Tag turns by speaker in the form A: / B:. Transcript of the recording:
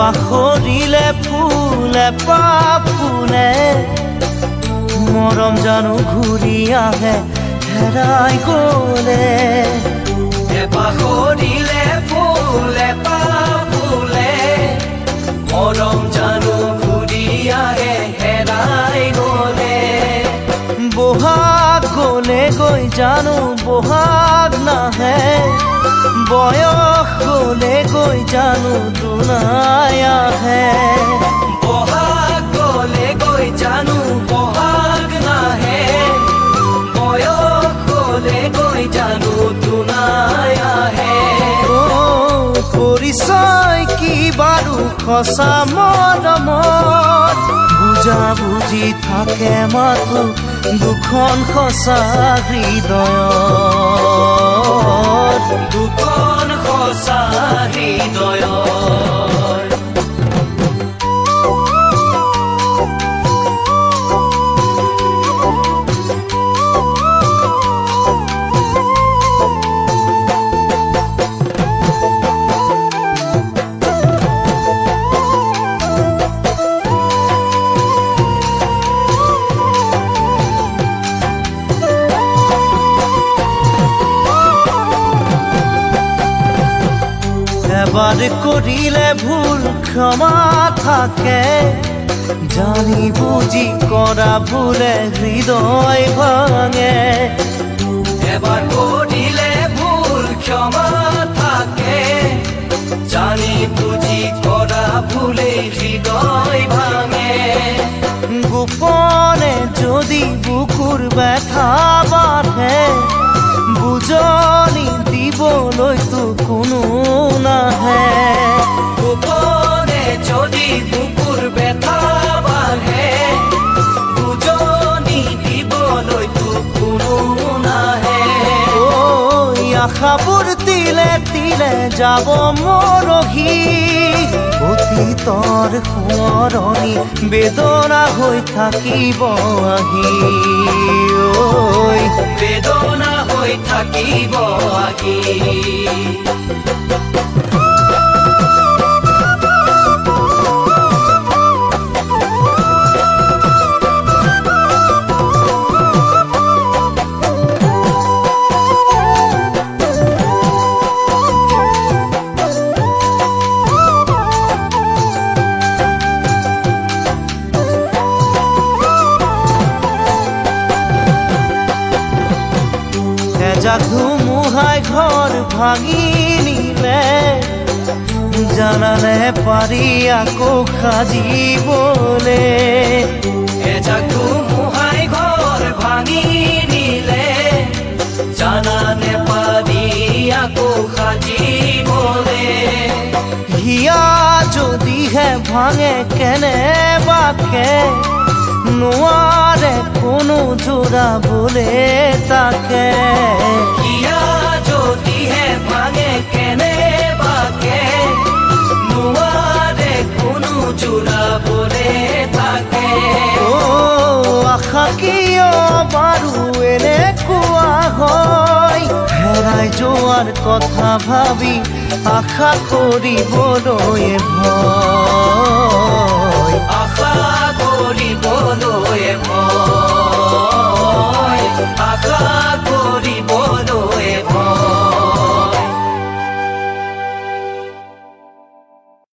A: পাখৰিলে ফুলে ফুলে মৰম জানো ঘূৰি আহে হেৰাই গ'লে
B: পাখৰিলে ফুলে ফুলে মৰম জানো ঘূৰি আহে হেৰাই গ'লে
A: বহাগ গ'লে গৈ জানো বহাগ নাহে বয়স গ'লে গৈ জানো দুনাই আহে
B: বহাগ গ'লে গৈ জানো বহাগ নাহে বয়স গ'লে গৈ জানো দুনাই আহে
A: পৰিচয় কি বাৰু সঁচা মৰমত বুজা বুজি থাকে মাথো দুখন সঁচা হৃদয়ত
B: দুখন সঁচা হৃদয়ত
A: এবাৰ কৰিলে ভুল ক্ষমা থাকে জানি বুজি কৰা ভুলে হৃদয় ভাঙে
B: এবাৰ কৰিলে ভুল ক্ষমা থাকে জানি বুজি কৰা ভুলে হৃদয় ভাঙে
A: গোপনে যদি বুকুৰ ব্যথা বাঢ়ে বুজনি দিবলৈতো কোনো নাহে
B: গোপনে যদি বুকুৰ ব্যথা বাঢ়ে বুজনি দিবলৈতো কোনো নাহে
A: আশাবোৰ তিলে তিলে যাব মৰহি অতীতৰ সোঁৱৰণি বেদনা হৈ থাকিব আহি
B: বেদনা হৈ থাকিব আহি
A: ধুমুহাই ঘৰ ভাঙি নিলে জানানে পাৰি আকৌ সাজিবলে
B: এজাক ধুমুহাই ঘৰ ভাঙি নিলে জানানে পাৰি আকৌ সাজিবলে
A: হিয়া যদিহে ভাঙে কেনেবাকে নোৱাৰে কোনো জোৰাবলে তাকে
B: হিয়া যদিহে ভাঙে কেনেবাকে নোৱাৰে কোনো জোৰাবলে তাকে
A: আশা কিয় বাৰু এনেকুৱা হয় হেৰাই যোৱাৰ কথা ভাবি আশা কৰিবলৈ ভয়